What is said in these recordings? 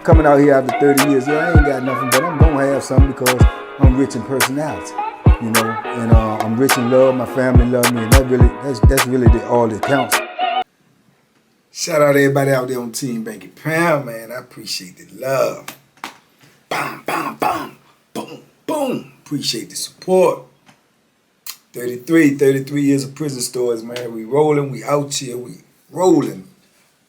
coming out here after 30 years. Yeah, I ain't got nothing, but I'm gonna have something because I'm rich in personality, you know, and I'm rich in love. My family love me, and that's really all that counts. Shout out to everybody out there on Team Banky Pound, man. I appreciate the love. Bam, bam, bam, boom, boom. Appreciate the support. 33 years of prison stories, man. We rolling, we out here, we rolling,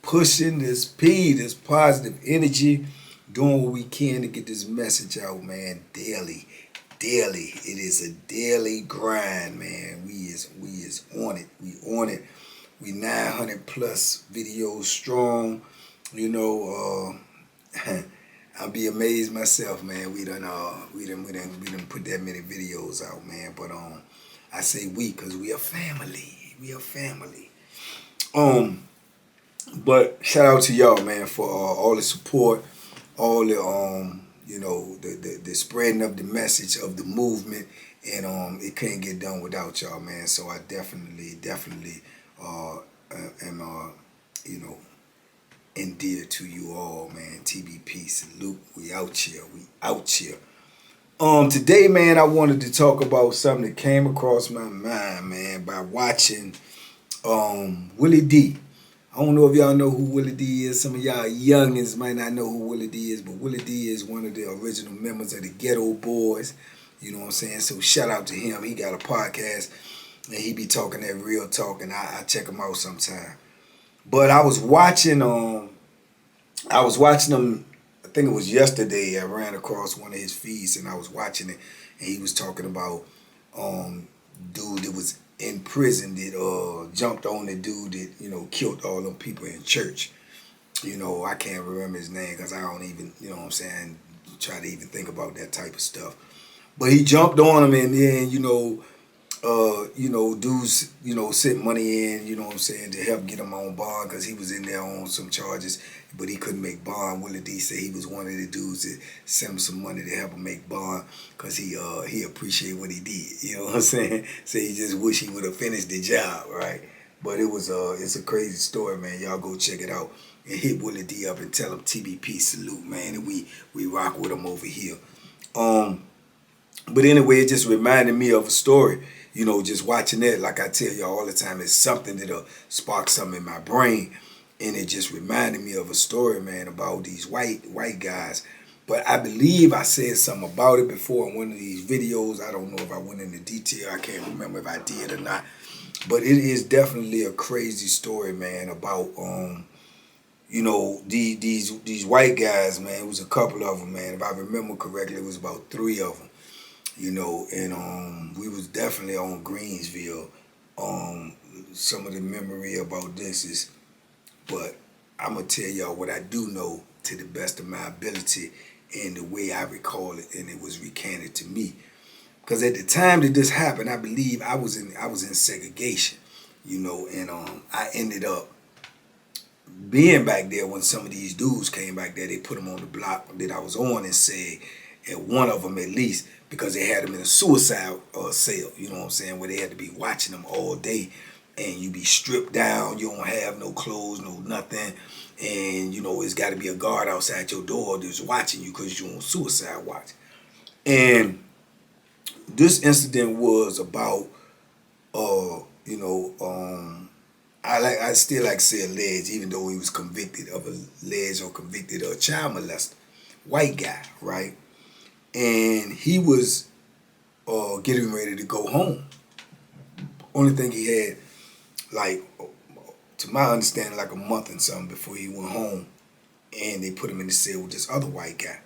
pushing this this positive energy, doing what we can to get this message out, man. Daily. It is a daily grind, man. We is on it. We on it. We 900 plus videos strong. You know, I'll be amazed myself, man. We done put that many videos out, man. But I say we because we a family. We a family. But shout out to y'all, man, for all the support, all the you know, the spreading of the message of the movement, and it can't get done without y'all, man. So I definitely am you know, endeared to you all, man. TBP, salute. We out here. Today, man, I wanted to talk about something that came across my mind, man, by watching Willie D. I don't know if y'all know who Willie D is. Some of y'all youngins might not know who Willie D is, but Willie D is one of the original members of the Ghetto Boys. You know what I'm saying? So shout out to him. He got a podcast, and he be talking that real talk, and I check him out sometime. But I was watching him, I think it was yesterday. I ran across one of his feeds, and I was watching it, and he was talking about dude that was in prison that jumped on the dude that, you know, killed all them people in church. You know, I can't remember his name because I don't even, you know what I'm saying, try to even think about that type of stuff. But he jumped on him, and then, you know, dudes, you know, sent money in, you know what I'm saying, to help get him on bond because he was in there on some charges, but he couldn't make bond. Willie D said he was one of the dudes that sent him some money to help him make bond because he appreciated what he did, you know what I'm saying? So he just wish he would have finished the job, right? But it's a crazy story, man. Y'all go check it out and hit Willie D up and tell him TBP salute, man, and we rock with him over here. But anyway, it just reminded me of a story. You know, just watching that, like I tell y'all all the time, it's something that'll spark something in my brain. And it just reminded me of a story, man, about these white guys. But I believe I said something about it before in one of these videos. I don't know if I went into detail. I can't remember if I did or not. But it is definitely a crazy story, man, about, you know, these white guys, man. It was a couple of them, man. If I remember correctly, it was about 3 of them. You know, and we was definitely on Greensville. Some of the memory about this is, but I'm going to tell y'all what I do know to the best of my ability and the way I recall it, and it was recanted to me. Because at the time that this happened, I believe I was in segregation, you know, and I ended up being back there when some of these dudes came back there. They put them on the block that I was on and said, and one of them at least, because they had them in a suicide cell, you know what I'm saying, where they had to be watching them all day, and you be stripped down, you don't have no clothes, no nothing, and, you know, it's got to be a guard outside your door that's watching you because you're on suicide watch. And this incident was about, you know, I still like to say alleged, even though he was convicted of alleged or convicted of child molester, white guy, right? And he was getting ready to go home. Only thing he had, like, to my understanding, like a month and something before he went home. And they put him in the cell with this other white guy.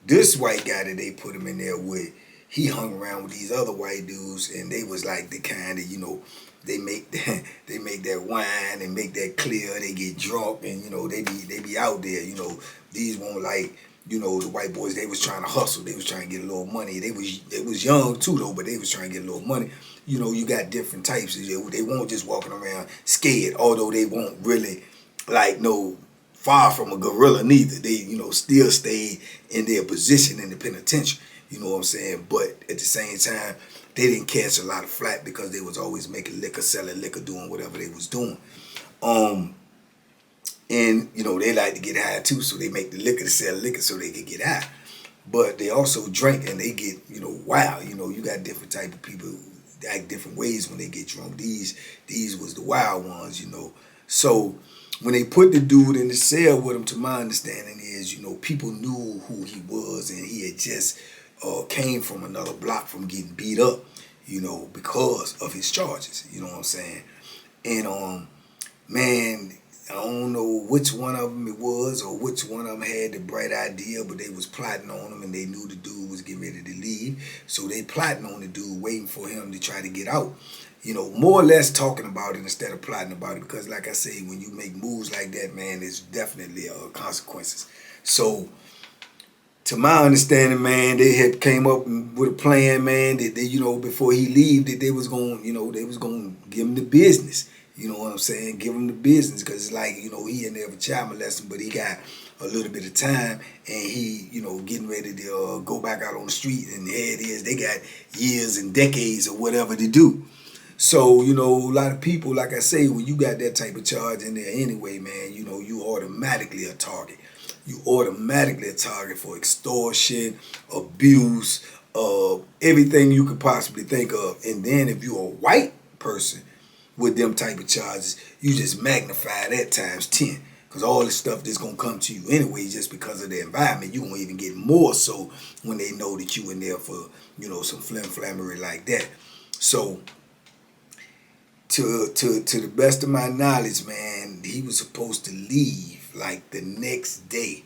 This white guy that they put him in there with, he hung around with these other white dudes, and they was like the kind of, you know, they make that wine and make that clear. They get drunk, and, you know, they be out there. You know, these won't, like, you know, the white boys, they was trying to hustle. They was trying to get a little money. They was young too, though, but they was trying to get a little money. You know, you got different types. They won't just walking around scared, although they won't really, like, no, far from a gorilla neither. They, you know, still stayed in their position in the penitentiary. You know what I'm saying? But at the same time, they didn't catch a lot of flack because they was always making liquor, selling liquor, doing whatever they was doing. And, you know, they like to get high too, so they make the liquor to sell liquor so they can get high. But they also drink and they get, you know, wild. You know, you got different type of people who act different ways when they get drunk. These was the wild ones, you know. So when they put the dude in the cell with him, to my understanding is, you know, people knew who he was, and he had just came from another block from getting beat up, you know, because of his charges. You know what I'm saying? And man, I don't know which one of them it was or which one of them had the bright idea, but they was plotting on him, and they knew the dude was getting ready to leave. So they plotting on the dude, waiting for him to try to get out. You know, more or less talking about it instead of plotting about it, because like I say, when you make moves like that, man, there's definitely consequences. So to my understanding, man, they had came up with a plan, man, that they, you know, before he leave, that they was going, you know, they was going to give him the business. You know what I'm saying? Give him the business, because it's like, you know, he in there for child molesting, but he got a little bit of time, and he, you know, getting ready to go back out on the street, and there it is, they got years and decades or whatever to do. So, you know, a lot of people, like I say, when you got that type of charge in there anyway, man, you know, you automatically a target. You automatically a target for extortion, abuse, everything you could possibly think of. And then if you're a white person with them type of charges, you just magnify that times 10. Because all this stuff that's going to come to you anyway, just because of the environment, you're going to even get more so when they know that you in there for, you know, some flim-flammery like that. So to the best of my knowledge, man, he was supposed to leave like the next day,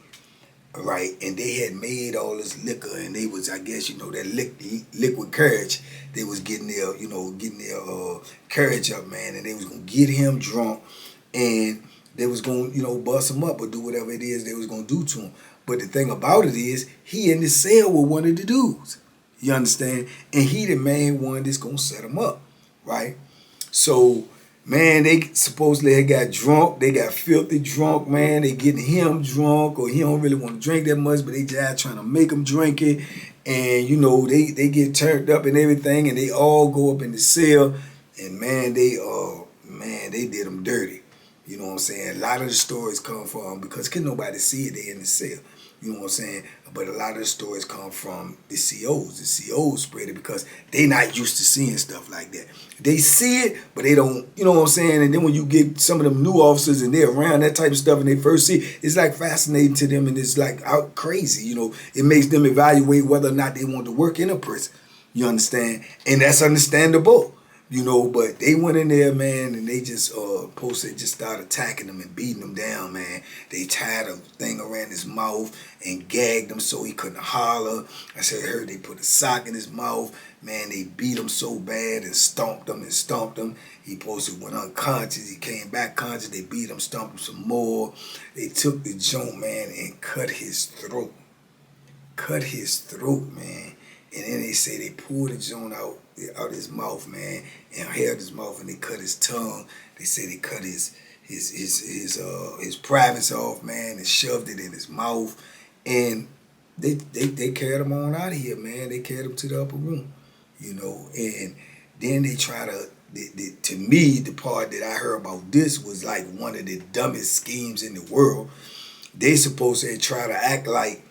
right? And they had made all this liquor, and they was, I guess, you know, that liquid courage. They was getting their, you know, courage up, man, and they was gonna get him drunk, and they was gonna, you know, bust him up or do whatever it is they was gonna do to him. But the thing about it is, he in the cell with one of the dudes. You understand? And he the main one that's gonna set him up, right? So, man, they supposedly had got drunk. They got filthy drunk, man. They getting him drunk, or he don't really want to drink that much, but they just trying to make him drink it. And, you know, they get turned up and everything, and they all go up in the cell. And, man, they did them dirty. You know what I'm saying? A lot of the stories come from, because couldn't nobody see it, they in the cell. You know what I'm saying? But a lot of the stories come from the COs. The COs spread it because they not used to seeing stuff like that. They see it, but they don't, you know what I'm saying? And then when you get some of them new officers and they're around that type of stuff and they first see it, it's like fascinating to them, and it's like out crazy. You know, it makes them evaluate whether or not they want to work in a prison. You understand? And that's understandable. You know, but they went in there, man, and they just just started attacking him and beating him down, man. They tied a thing around his mouth and gagged him so he couldn't holler. I heard they put a sock in his mouth. Man, they beat him so bad and stomped him and stomped him. He went unconscious. He came back conscious. They beat him, stomped him some more. They took the joint, man, and cut his throat. Cut his throat, man. And then they say they pulled the joint out his mouth, man, and held his mouth, and they cut his tongue. They say they cut his privates off, man, and shoved it in his mouth. And they carried him on out of here, man. They carried him to the upper room, you know. And then they try to, to me, the part that I heard about this was like one of the dumbest schemes in the world. They supposed to try to act like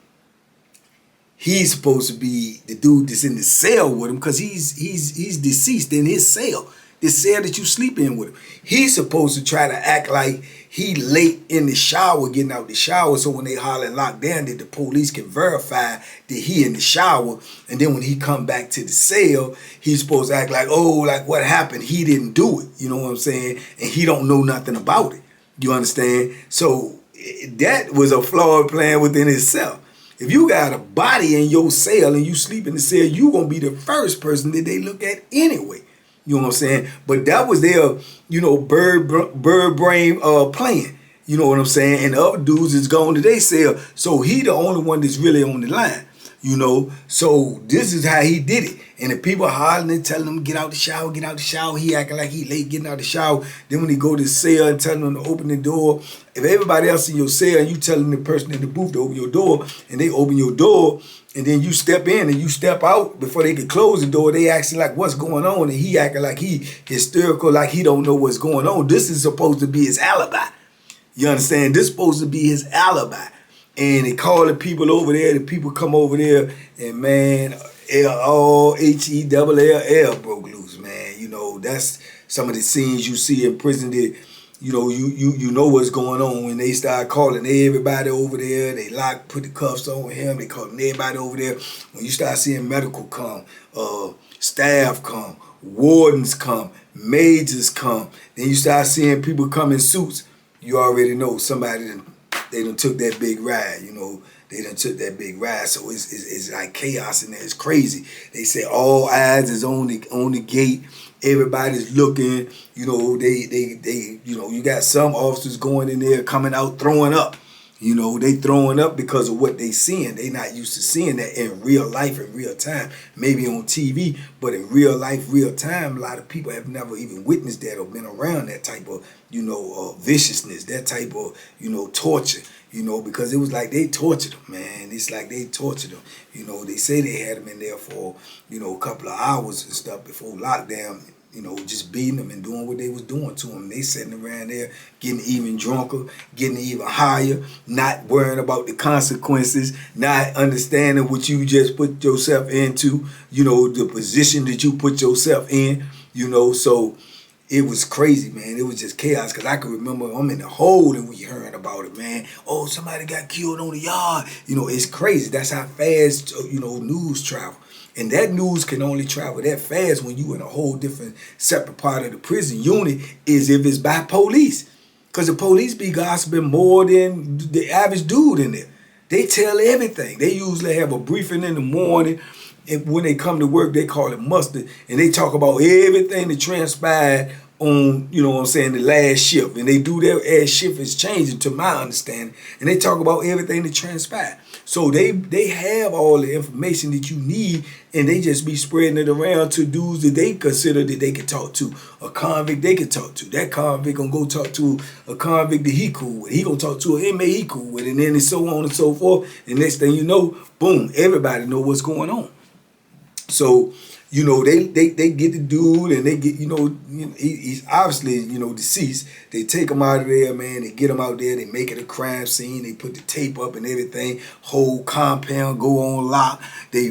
he's supposed to be the dude that's in the cell with him, because he's deceased in his cell, the cell that you sleep in with him. He's supposed to try to act like he late in the shower, getting out the shower, so when they holler and lock down, that the police can verify that he in the shower. And then when he come back to the cell, he's supposed to act like, oh, like what happened? He didn't do it. You know what I'm saying? And he don't know nothing about it. You understand? So that was a flawed plan within itself. If you got a body in your cell and you sleep in the cell, you going to be the first person that they look at anyway. You know what I'm saying? But that was their, you know, bird brain plan. You know what I'm saying? And the other dudes is going to their cell. So he the only one that's really on the line. You know? So this is how he did it. And the people hollering and telling him, get out the shower, get out the shower. He acting like he late getting out the shower. Then when he go to the cell and telling them to open the door, if everybody else in your cell and you telling the person in the booth to open your door, and they open your door, and then you step in and you step out before they can close the door, they acting like what's going on, and he acting like he hysterical, like he don't know what's going on. This is supposed to be his alibi. You understand? This supposed to be his alibi. And they call the people over there. The people come over there, and man, HELL broke loose, man. You know, that's some of the scenes you see in prison that, you know what's going on when they start calling everybody over there. They put the cuffs on him. They calling everybody over there. When you start seeing medical come, staff come, wardens come, majors come, then you start seeing people come in suits. You already know they done took that big ride. They done took that big ride. So it's like chaos in there. It's crazy. They say all eyes is on the gate. Everybody's looking. You got some officers going in there, coming out throwing up. They throwing up because of what they seeing. They not used to seeing that in real life, in real time. Maybe on TV, but in real life, real time, a lot of people have never even witnessed that or been around that type of, viciousness, that type of, torture. Because it was like they tortured them, man. It's like they tortured them. They say they had them in there for, a couple of hours and stuff before lockdown. Just beating them and doing what they was doing to them. They sitting around there getting even drunker, getting even higher, not worrying about the consequences, not understanding what you just put yourself into, the position that you put yourself in, so it was crazy, man. It was just chaos because I can remember I'm in the hole and we hearing about it, man. Oh, somebody got killed on the yard. It's crazy. That's how fast, news travel. And that news can only travel that fast when you in a whole different separate part of the prison unit is if it's by police. Because the police be gossiping more than the average dude in there. They tell everything. They usually have a briefing in the morning. And when they come to work, they call it muster. And they talk about everything that transpired on, the last shift. And they do that as shift is changing to my understanding. And they talk about everything that transpired. So they have all the information that you need, and they just be spreading it around to dudes that they consider that they can talk to. A convict they can talk to. That convict gonna go talk to a convict that he cool with. He gonna talk to an inmate he cool with, and then it's so on and so forth. And next thing you know, boom, everybody know what's going on. So, they get the dude and they get, he's obviously, deceased. They take him out of there, man. They get him out there. They make it a crime scene. They put the tape up and everything. Whole compound go on lock. They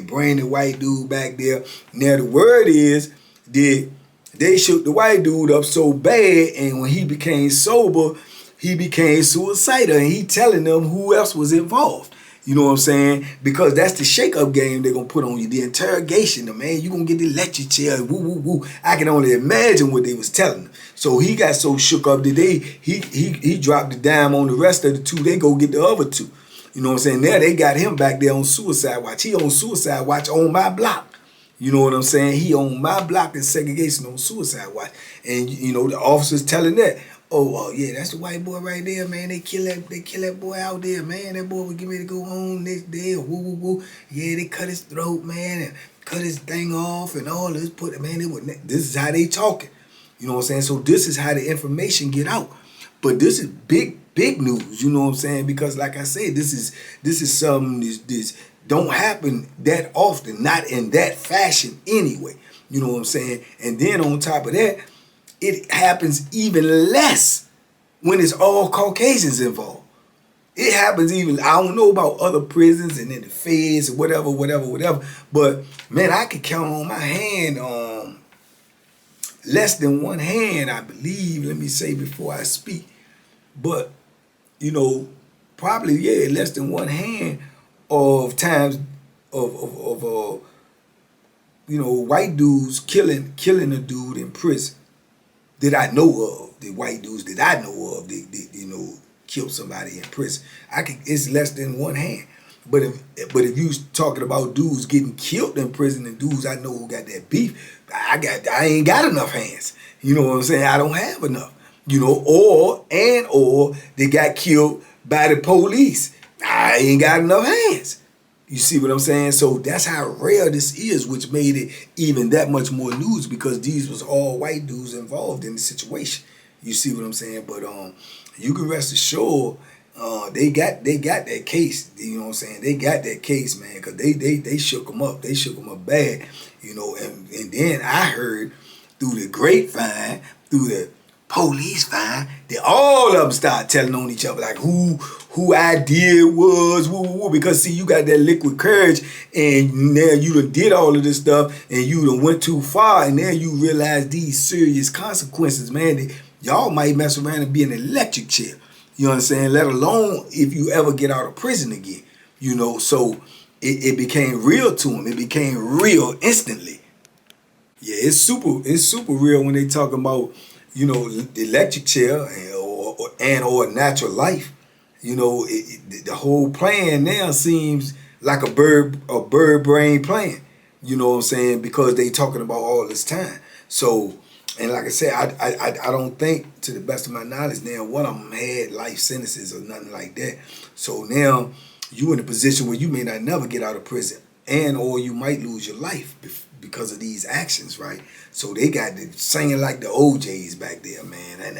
bring the white dude back there. Now, the word is that they shook the white dude up so bad, and when he became sober, he became suicidal. And he telling them who else was involved. You know what I'm saying? Because that's the shake-up game they're going to put on you. The interrogation, man, you going to get the lecture chair, woo, woo, woo. I can only imagine what they was telling them. So he got so shook up that he dropped the dime on the rest of the two. They go get the other two. You know what I'm saying? Now they got him back there on suicide watch. He on suicide watch on my block. You know what I'm saying? He on my block in segregation on suicide watch. And, the officers telling that. Oh, yeah, that's the white boy right there, man. They kill that boy out there, man. That boy was getting ready to go home next day. Woo, woo, woo. Yeah, they cut his throat, man, and cut his thing off and all this. This is how they talking. You know what I'm saying? So this is how the information get out. But this is big news. You know what I'm saying? Because like I said, this is something this don't happen that often, not in that fashion anyway. You know what I'm saying? And then on top of that, it happens even less when it's all Caucasians involved. It happens even, I don't know about other prisons and in the feds or whatever. But, man, I could count on my hand, less than one hand, I believe, let me say before I speak. But, probably, yeah, less than one hand of times of white dudes killing a dude in prison. That I know of, the white dudes that I know of, that killed somebody in prison. It's less than one hand. But if you talking about dudes getting killed in prison and dudes I know who got that beef, I ain't got enough hands. You know what I'm saying? I don't have enough. Or they got killed by the police. I ain't got enough hands. You see what I'm saying? So that's how rare this is, which made it even that much more news because these was all white dudes involved in the situation. You see what I'm saying? But you can rest assured they got that case. You know what I'm saying? They got that case, man, because they shook them up. They shook them up bad. And then I heard through the grapevine, through the police fine. Then all of them start telling on each other, like who idea it was, because see, you got that liquid courage, and now you done did all of this stuff, and you done went too far, and now you realize these serious consequences, man, that y'all might mess around and be in an electric chair. You know what I'm saying? Let alone if you ever get out of prison again. You know, so it became real to him. It became real instantly. Yeah, it's super real when they talking about, you know, the electric chair or natural life. You know, the whole plan now seems like a bird brain plan. You know what I'm saying? Because they talking about all this time. So, and like I said, I don't think, to the best of my knowledge, now one of them had life sentences or nothing like that. So now you in a position where you may not never get out of prison, and or you might lose your life because of these actions, right? So they got the singing like the OJs back there, man.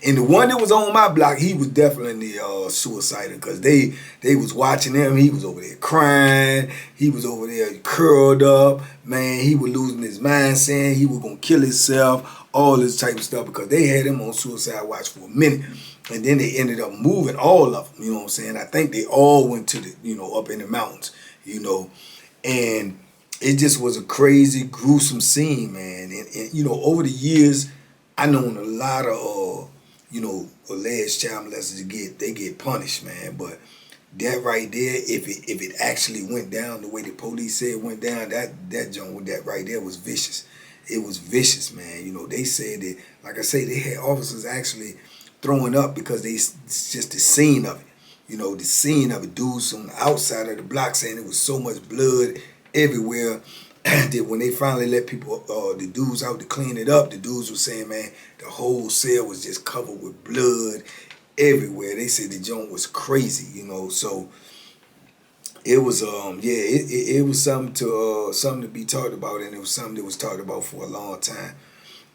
And the one that was on my block, he was definitely suicidal, because they was watching him. He was over there crying. He was over there curled up, man. He was losing his mind, saying he was gonna kill himself, all this type of stuff, because they had him on suicide watch for a minute. And then they ended up moving all of them, you know what I'm saying? I think they all went to the, you know, up in the mountains, you know, and it just was a crazy, gruesome scene, man. And you know, over the years, I known a lot of, you know, alleged child molesters they get punished, man. But that right there, if it actually went down the way the police said it went down, that joint with that right there was vicious. It was vicious, man. You know, they said that, like I say, they had officers actually throwing up because it's just the scene of it. You know, the scene of it, dudes on the outside of the block saying it was so much blood everywhere that when they finally let people, the dudes out to clean it up, the dudes were saying, man, the whole cell was just covered with blood everywhere. They said the joint was crazy, you know. So it was, it was something to be talked about, and it was something that was talked about for a long time.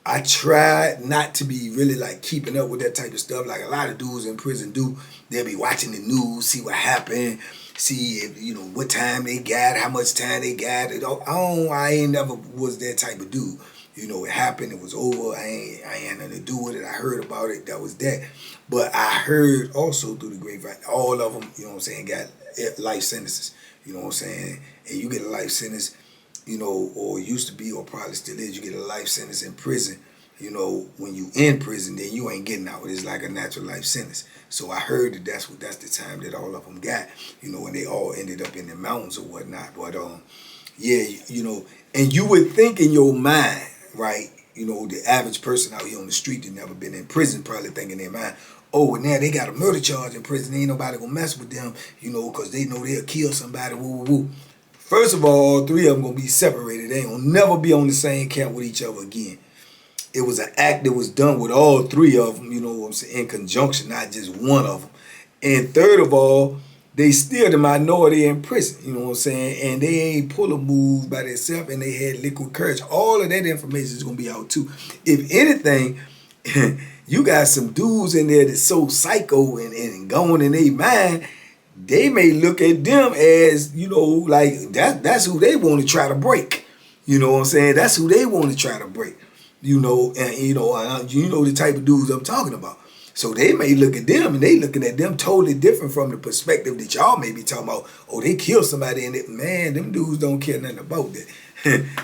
I tried not to be really like keeping up with that type of stuff like a lot of dudes in prison do. They'll be watching the news, see what happened, see if, you know, what time they got, how much time they got. I ain't never was that type of dude. You know, it happened, it was over. I ain't nothing to do with it. I heard about it, that was that. But I heard also through the grapevine, all of them, you know what I'm saying, got life sentences. You know what I'm saying? And you get a life sentence, you know, or used to be, or probably still is, you get a life sentence in prison. You know, when you in prison, then you ain't getting out. It's like a natural life sentence. So I heard that that's the time that all of them got, you know, and they all ended up in the mountains or whatnot. But yeah, you know, and you would think in your mind, right, you know, the average person out here on the street that never been in prison probably thinking in their mind, oh, well, now they got a murder charge in prison. Ain't nobody gonna mess with them, you know, because they know they'll kill somebody, woo, woo, woo. First of all three of them gonna be separated. They ain't gonna never be on the same camp with each other again. It was an act that was done with all three of them, you know what I'm saying, in conjunction, not just one of them. And third of all, they still the minority in prison, you know what I'm saying, and they ain't pull a move by themselves, and they had liquid courage. All of that information is gonna be out too. If anything, you got some dudes in there that's so psycho and going in their mind, they may look at them as, you know, like that's who they want to try to break. You know what I'm saying? That's who they want to try to break. You know, and you know the type of dudes I'm talking about. So they may look at them, and they looking at them totally different from the perspective that y'all may be talking about. Oh, they killed somebody, and man, them dudes don't care nothing about that.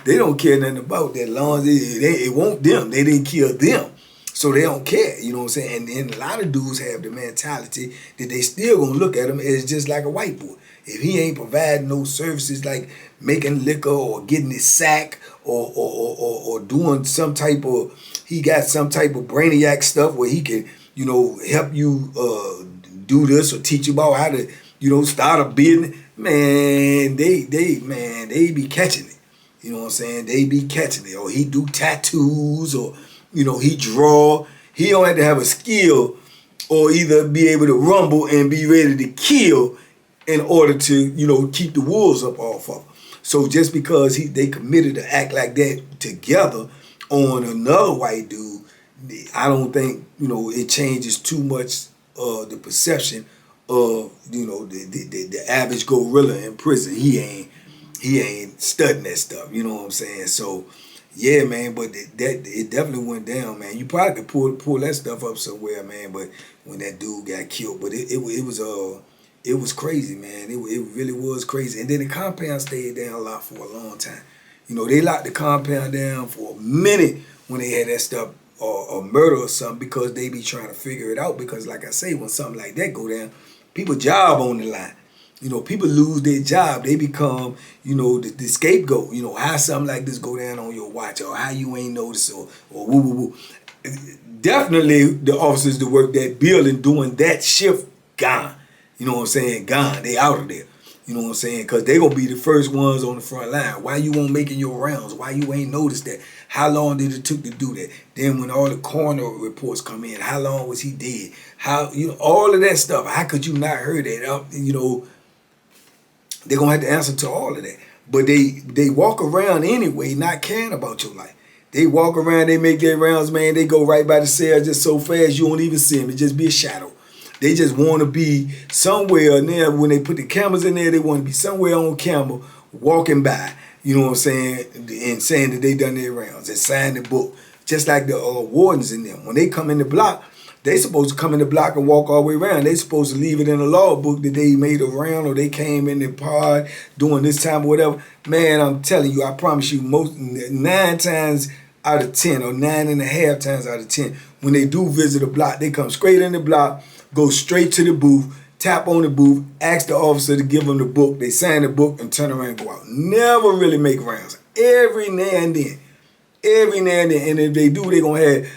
They don't care nothing about that. Long as it won't them. They didn't kill them. So they don't care, you know what I'm saying? And then a lot of dudes have the mentality that they still gonna look at him as just like a white boy. If he ain't providing no services like making liquor or getting his sack or doing some type of, he got some type of brainiac stuff where he can, you know, help you do this or teach you about how to, you know, start a business, man, they be catching it. You know what I'm saying? They be catching it. Or he do tattoos, or, you know, he draw. He don't have to have a skill or either be able to rumble and be ready to kill in order to, you know, keep the wolves up off of him. So just because they committed to act like that together on another white dude, I don't think, you know, it changes too much the perception of, you know, the average gorilla in prison. He ain't studying that stuff, you know what I'm saying? So Yeah, man, but it definitely went down, man. You probably could pull that stuff up somewhere, man. But when that dude got killed, but it was crazy, man. It really was crazy. And then the compound stayed down a lot for a long time. You know, they locked the compound down for a minute when they had that stuff or murder or something because they be trying to figure it out. Because like I say, when something like that go down, people job on the line. You know, people lose their job. They become, you know, the scapegoat. You know, how something like this go down on your watch or how you ain't noticed or woo woo woo. Definitely the officers that work that building doing that shift gone. You know what I'm saying? Gone. They out of there. You know what I'm saying? Because they going to be the first ones on the front line. Why you won't making your rounds? Why you ain't noticed that? How long did it took to do that? Then when all the coroner reports come in, how long was he dead? How, you know, all of that stuff. How could you not heard that? You know, they're going to have to answer to all of that. But they walk around anyway not caring about your life. They walk around, they make their rounds, man. They go right by the cell just so fast you won't even see them. It just be a shadow. They just want to be somewhere there. When they put the cameras in there, they want to be somewhere on camera walking by. You know what I'm saying? And saying that they done their rounds and signed the book. Just like the wardens in them. When they come in the block, they supposed to come in the block and walk all the way around. They supposed to leave it in the law book that they made a round or they came in the pod during this time or whatever. Man, I'm telling you, I promise you, most 9 times out of 10 or 9.5 times out of 10, when they do visit a block, they come straight in the block, go straight to the booth, tap on the booth, ask the officer to give them the book. They sign the book and turn around and go out. Never really make rounds. Every now and then. Every now and then. And if they do, they're going to have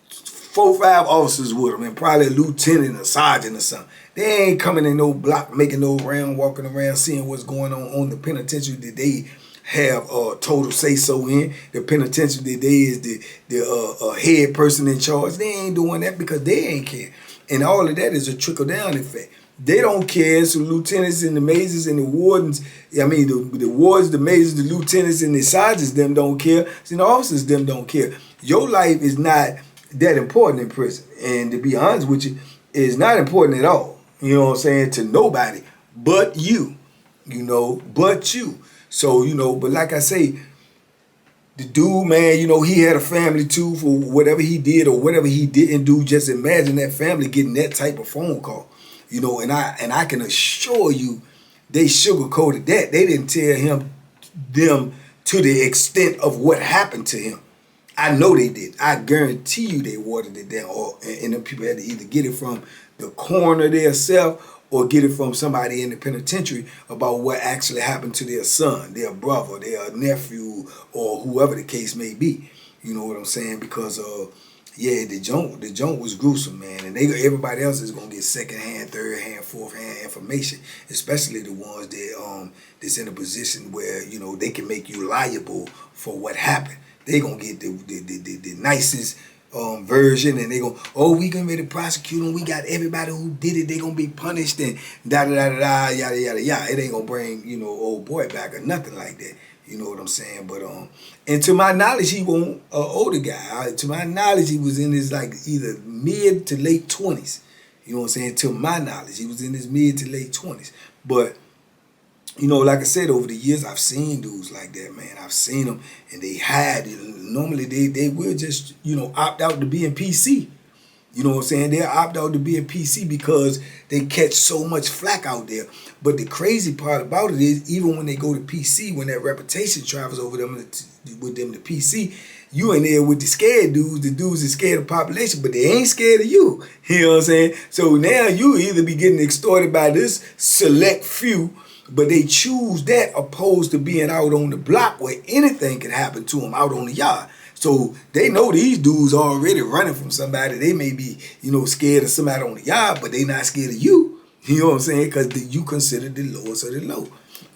4 or 5 officers with them and probably a lieutenant or sergeant or something. They ain't coming in no block, making no round, walking around, seeing what's going on the penitentiary that they have total say-so in. The penitentiary that they is the head person in charge. They ain't doing that because they ain't care. And all of that is a trickle-down effect. They don't care. So lieutenants and the majors and the wardens, I mean, the wardens, the majors, the lieutenants and the sergeants, them don't care. So the officers, them don't care. Your life is not that important in prison. And to be honest with you, it's not important at all. You know what I'm saying? To nobody but you. You know, but you. So, you know, but like I say, the dude, man, you know, he had a family too for whatever he did or whatever he didn't do. Just imagine that family getting that type of phone call. You know, and I can assure you they sugarcoated that. They didn't tell them to the extent of what happened to him. I know they did. I guarantee you they watered it down. And the people had to either get it from the coroner themselves or get it from somebody in the penitentiary about what actually happened to their son, their brother, their nephew, or whoever the case may be. You know what I'm saying? Because yeah, the joint was gruesome, man. And everybody else is gonna get second-hand, third-hand, fourth-hand information, especially the ones that that's in a position where, you know, they can make you liable for what happened. They gonna get the nicest version, and they gonna, oh, we gonna ready to prosecute them. We got everybody who did it. They gonna be punished and da da da da da yada yada yada. It ain't gonna bring, you know, old boy back or nothing like that. You know what I'm saying? But and to my knowledge, he wasn't an older guy. To my knowledge, he was in his like either mid to late 20s. You know what I'm saying? To my knowledge, he was in his mid to late 20s. But you know, like I said, over the years, I've seen dudes like that, man. I've seen them, and they hide. Normally, they will just, you know, opt out to be in PC. You know what I'm saying? They'll opt out to be in PC because they catch so much flack out there. But the crazy part about it is, even when they go to PC, when that reputation travels over them with them to PC, you in there with the scared dudes. The dudes are scared of population, but they ain't scared of you. You know what I'm saying? So now you either be getting extorted by this select few, but they choose that opposed to being out on the block where anything can happen to them out on the yard. So they know these dudes are already running from somebody. They may be, you know, scared of somebody on the yard, but they not scared of you. You know what I'm saying? Because you consider the lowest of the low.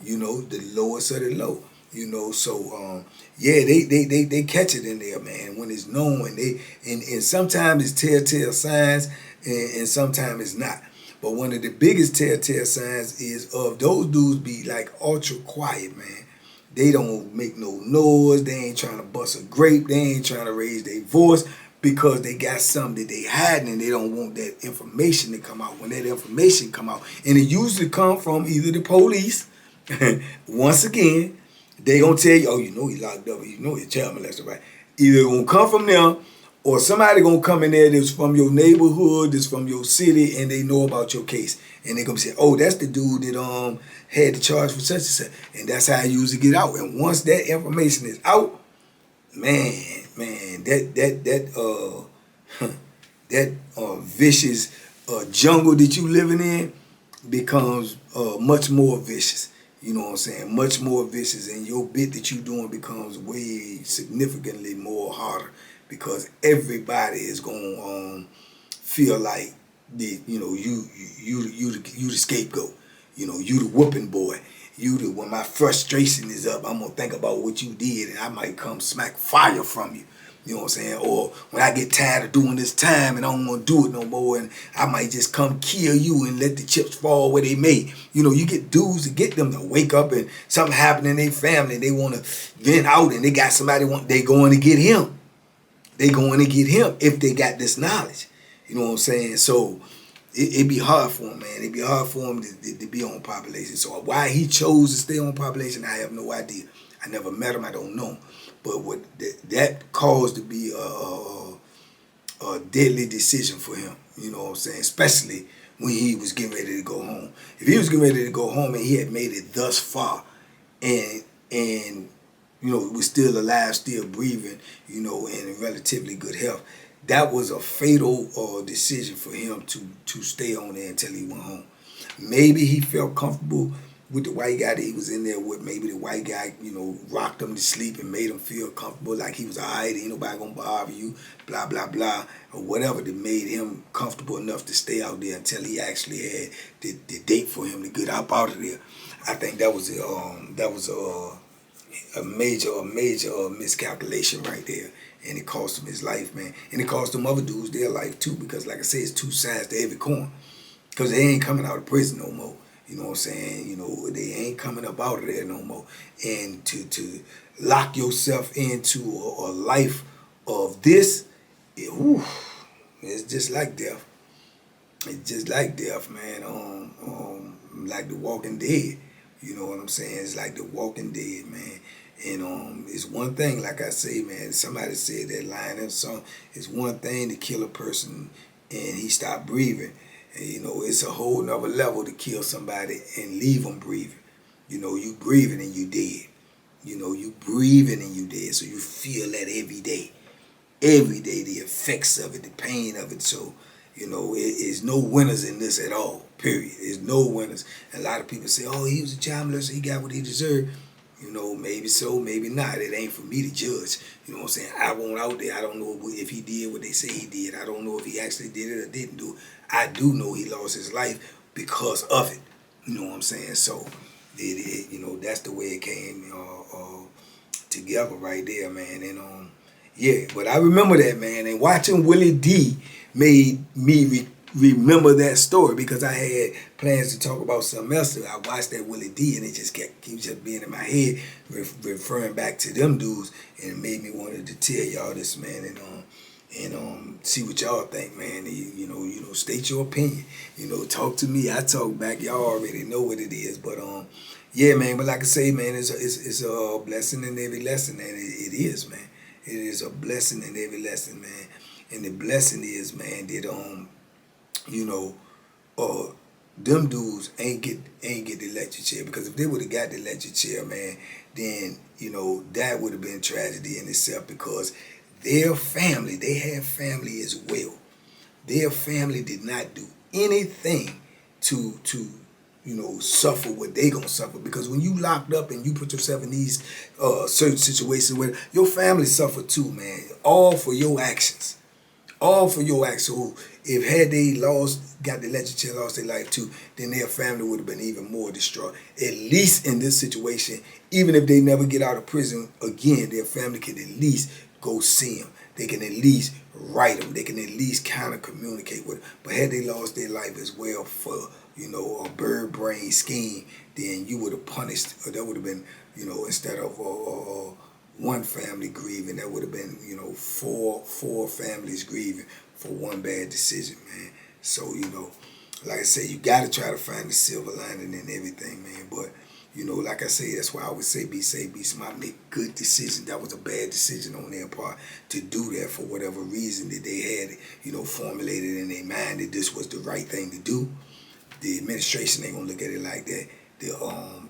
You know, the lowest of the low. You know, so yeah, they catch it in there, man. When it's known, and sometimes it's telltale signs, and sometimes it's not. But one of the biggest telltale signs is of those dudes be like ultra quiet, man. They don't make no noise. They ain't trying to bust a grape. They ain't trying to raise their voice because they got something that they hiding and they don't want that information to come out. When that information come out, and it usually come from either the police, once again, They gonna tell you, oh, you know he locked up, you know he child molester, right? Either gonna come from them, or somebody gonna come in there that's from your neighborhood, that's from your city, and they know about your case, and they gonna say, oh, that's the dude that had the charge for such and such, and that's how I usually get out. And once that information is out, man, that vicious jungle that you living in becomes much more vicious. You know what I'm saying? Much more vicious, and your bit that you doing becomes way significantly more harder because everybody is gonna feel like you the scapegoat. You know, you the whooping boy. When my frustration is up, I'm gonna think about what you did, and I might come smack fire from you. You know what I'm saying? Or when I get tired of doing this time and I don't want to do it no more, and I might just come kill you and let the chips fall where they may. You know, you get dudes to get them to wake up and something happen in their family, and they want to vent out, and they got somebody they going to get him. They going to get him if they got this knowledge. You know what I'm saying? So it be hard for him, man. It be hard for him to be on population. So why he chose to stay on population, I have no idea. I never met him. I don't know him. But what that caused to be a deadly decision for him. You know what I'm saying? Especially when he was getting ready to go home. If he was getting ready to go home and he had made it thus far, and was still alive, still breathing, and in relatively good health, that was a fatal decision for him to stay on there until he went home. Maybe he felt comfortable with the white guy that he was in there with. Maybe the white guy, rocked him to sleep and made him feel comfortable, like he was all right, ain't nobody gonna bother you, blah, blah, blah, or whatever that made him comfortable enough to stay out there until he actually had the date for him to get up out of there. I think that was a major miscalculation right there. And it cost him his life, man. And it cost them other dudes their life too, because like I said, it's two sides to every coin. Because they ain't coming out of prison no more. You know what I'm saying? They ain't coming up out of there no more. And to lock yourself into a life of this, it's just like death. It's just like death, man. Like the Walking Dead. You know what I'm saying? It's like the Walking Dead, man. And it's one thing, like I say, man, somebody said that line in song, it's one thing to kill a person and he stopped breathing. And, it's a whole nother level to kill somebody and leave them breathing. You breathing and you dead. You breathing and you dead. So you feel that every day. Every day, the effects of it, the pain of it. So, it's no winners in this at all, period. There's no winners. And a lot of people say, oh, he was a child molester, he got what he deserved. Maybe so, maybe not. It ain't for me to judge. You know what I'm saying? I won't out there. I don't know if he did what they say he did. I don't know if he actually did it or didn't do it. I do know he lost his life because of it. You know what I'm saying? So, that's the way it came together right there, man. And yeah, but I remember that, man. And watching Willie D made me remember that story because I had plans to talk about something else. So I watched that Willie D and it just kept being in my head, referring back to them dudes, and it made me wanted to tell y'all this, man, and see what y'all think, man. State your opinion. Talk to me. I talk back. Y'all already know what it is, but yeah, man. But like I say, man, it's a blessing in every lesson, and it is, man. It is a blessing in every lesson, man. And the blessing is, man, that them dudes ain't get the electric chair, because if they would have got the electric chair, man, then that would have been tragedy in itself, because their family, they have family as well. Their family did not do anything to suffer what they gonna suffer, because when you locked up and you put yourself in these certain situations where your family suffered too, man, all for your actions. All for your acts. So if had they got the electric chair, lost their life too, then their family would have been even more distraught. At least in this situation, even if they never get out of prison again, their family can at least go see them. They can at least write them. They can at least kind of communicate with them. But had they lost their life as well for, a bird brain scheme, then you would have punished, or that would have been, instead of one family grieving, that would have been, four families grieving for one bad decision, man. So, like I said, you got to try to find the silver lining in everything, man. But You know, like I say, that's why I would say be safe, be smart, make good decisions. That was a bad decision on their part to do that for whatever reason that they had, you know, formulated in their mind that this was the right thing to do. The administration ain't gonna look at it like that. The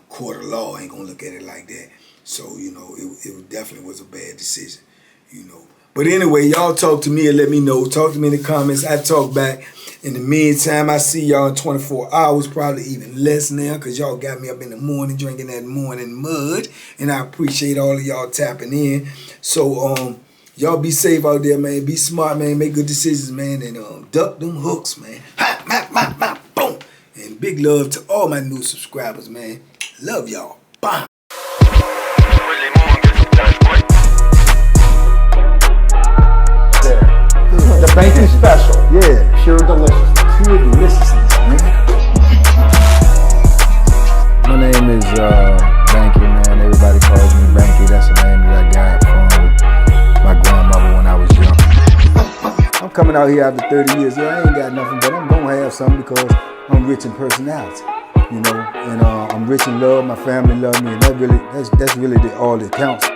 court of law ain't gonna look at it like that. So, you know, it definitely was a bad decision, you know. But anyway, y'all talk to me and let me know. Talk to me in the comments. I talk back. In the meantime, I see y'all in 24 hours, probably even less now, because y'all got me up in the morning drinking that morning mud. And I appreciate all of y'all tapping in. So, y'all be safe out there, man. Be smart, man. Make good decisions, man. And duck them hooks, man. Ha, ma, ma, ma, boom. And big love to all my new subscribers, man. Love y'all. Bye. The Banky special. Yeah. Pure deliciousness. Pure deliciousness, man. My name is Banky, man. Everybody calls me Banky. That's the name that I got from my grandmother when I was young. I'm coming out here after 30 years. Yeah, I ain't got nothing, but I'm gonna have something because I'm rich in personality, you know, and I'm rich in love. My family love me, and that's really all that counts.